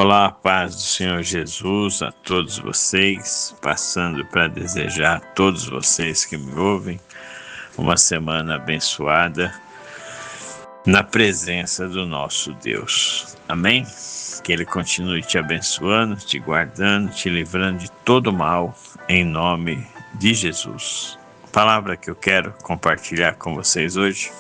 Olá, a paz do Senhor Jesus a todos vocês, passando para desejar a todos vocês que me ouvem uma semana abençoada na presença do nosso Deus. Amém? Que Ele continue te abençoando, te guardando, te livrando de todo mal, em nome de Jesus. A palavra que eu quero compartilhar com vocês hoje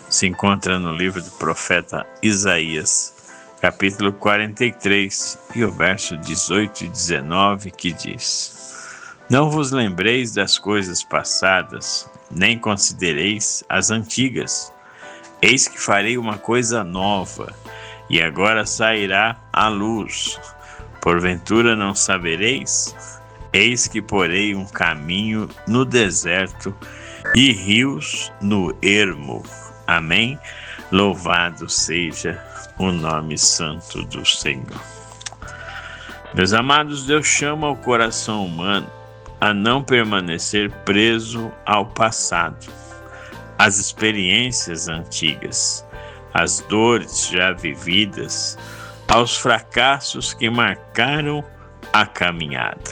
se encontra no livro do profeta Isaías, capítulo 43, e o verso 18 e 19, que diz: Não vos lembreis das coisas passadas, nem considereis as antigas. Eis que farei uma coisa nova, e agora sairá à luz. Porventura não sabereis? Eis que porei um caminho no deserto e rios no ermo. Amém? Louvado seja o nome santo do Senhor. Meus amados, Deus chama o coração humano a não permanecer preso ao passado, às experiências antigas, às dores já vividas, aos fracassos que marcaram a caminhada.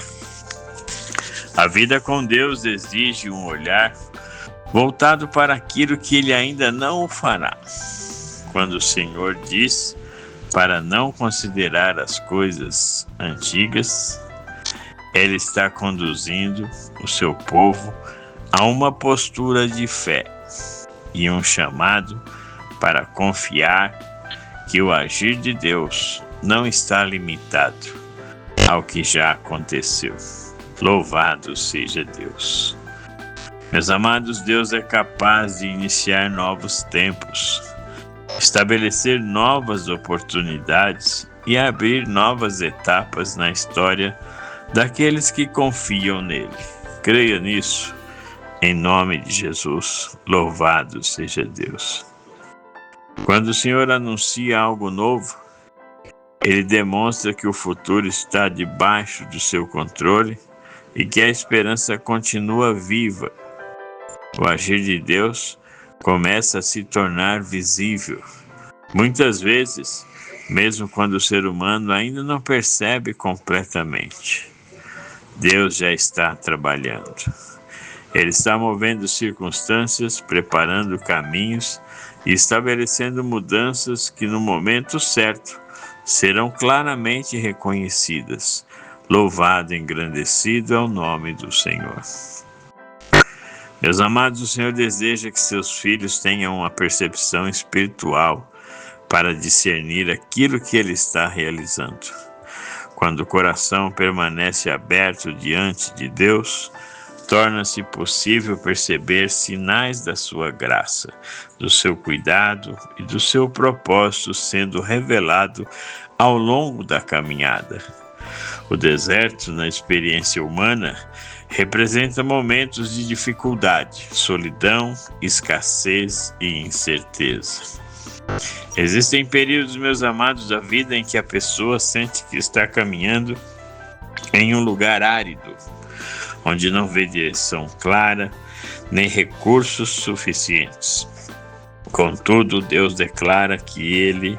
A vida com Deus exige um olhar voltado para aquilo que Ele ainda não fará. Quando o Senhor diz para não considerar as coisas antigas, Ele está conduzindo o seu povo a uma postura de fé e um chamado para confiar que o agir de Deus não está limitado ao que já aconteceu. Louvado seja Deus. Meus amados, Deus é capaz de iniciar novos tempos, estabelecer novas oportunidades e abrir novas etapas na história daqueles que confiam nele. Creia nisso, em nome de Jesus. Louvado seja Deus. Quando o Senhor anuncia algo novo, Ele demonstra que o futuro está debaixo do seu controle e que a esperança continua viva. O agir de Deus começa a se tornar visível. Muitas vezes, mesmo quando o ser humano ainda não percebe completamente, Deus já está trabalhando. Ele está movendo circunstâncias, preparando caminhos e estabelecendo mudanças que no momento certo serão claramente reconhecidas. Louvado e engrandecido é o nome do Senhor. Meus amados, o Senhor deseja que seus filhos tenham uma percepção espiritual para discernir aquilo que Ele está realizando. Quando o coração permanece aberto diante de Deus, torna-se possível perceber sinais da sua graça, do seu cuidado e do seu propósito sendo revelado ao longo da caminhada. O deserto, na experiência humana, representa momentos de dificuldade, solidão, escassez e incerteza. Existem períodos, meus amados, da vida em que a pessoa sente que está caminhando em um lugar árido, onde não vê direção clara, nem recursos suficientes. Contudo, Deus declara que Ele,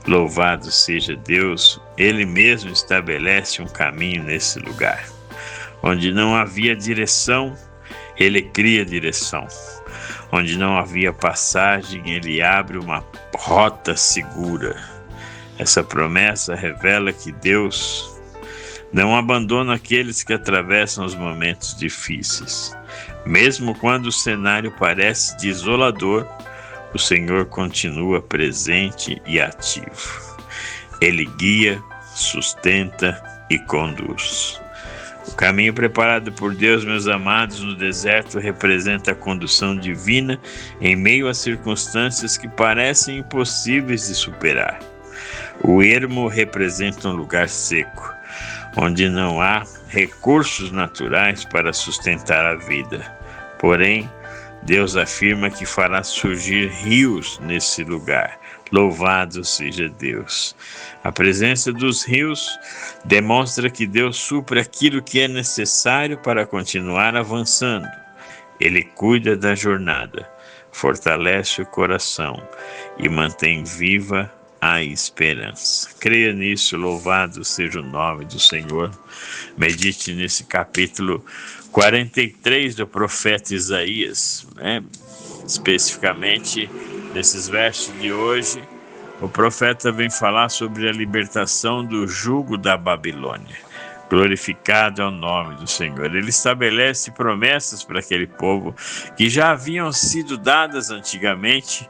louvado seja Deus, Ele mesmo estabelece um caminho nesse lugar. Onde não havia direção, Ele cria direção. Onde não havia passagem, Ele abre uma rota segura. Essa promessa revela que Deus não abandona aqueles que atravessam os momentos difíceis. Mesmo quando o cenário parece desolador, o Senhor continua presente e ativo. Ele guia, sustenta e conduz. O caminho preparado por Deus, meus amados, no deserto representa a condução divina em meio a circunstâncias que parecem impossíveis de superar. O ermo representa um lugar seco, onde não há recursos naturais para sustentar a vida. Porém, Deus afirma que fará surgir rios nesse lugar. Louvado seja Deus. A presença dos rios demonstra que Deus supre aquilo que é necessário para continuar avançando. Ele cuida da jornada, fortalece o coração e mantém viva a esperança. Creia nisso, louvado seja o nome do Senhor. Medite nesse capítulo 43 do profeta Isaías, especificamente nesses versos de hoje. O profeta vem falar sobre a libertação do jugo da Babilônia. Glorificado é o nome do Senhor. Ele estabelece promessas para aquele povo que já haviam sido dadas anteriormente,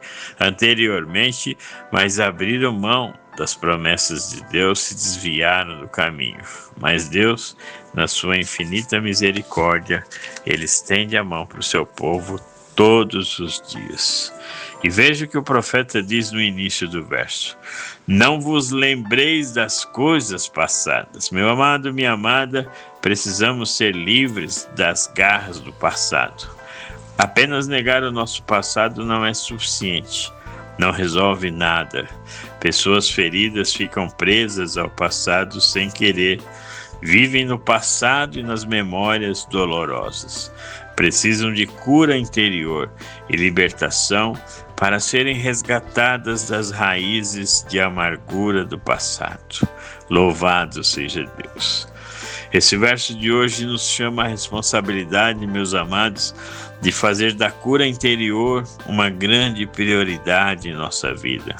mas abriram mão das promessas de Deus, se desviaram do caminho. Mas Deus, na sua infinita misericórdia, Ele estende a mão para o seu povo todos os dias. E veja o que o profeta diz no início do verso: não vos lembreis das coisas passadas. Meu amado, minha amada, precisamos ser livres das garras do passado. Apenas negar o nosso passado não é suficiente, não resolve nada. Pessoas feridas ficam presas ao passado sem querer, vivem no passado e nas memórias dolorosas. Precisam de cura interior e libertação para serem resgatadas das raízes de amargura do passado. Louvado seja Deus. Esse verso de hoje nos chama a responsabilidade, meus amados, de fazer da cura interior uma grande prioridade em nossa vida.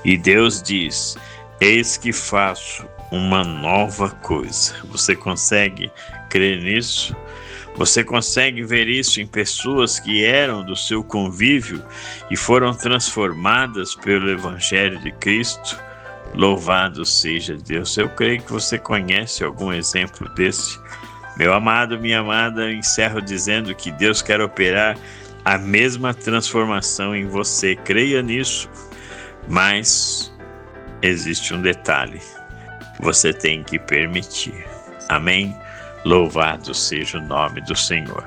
E Deus diz: eis que faço uma nova coisa. Você consegue crer nisso? Você consegue ver isso em pessoas que eram do seu convívio e foram transformadas pelo Evangelho de Cristo? Louvado seja Deus. Eu creio que você conhece algum exemplo desse. Meu amado, minha amada, encerro dizendo que Deus quer operar a mesma transformação em você. Creia nisso. Mas existe um detalhe: você tem que permitir. Amém? Louvado seja o nome do Senhor.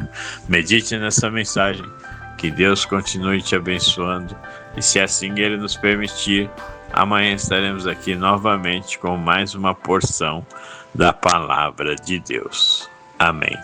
Medite nessa mensagem, que Deus continue te abençoando, e se assim Ele nos permitir, amanhã estaremos aqui novamente com mais uma porção da palavra de Deus. Amém.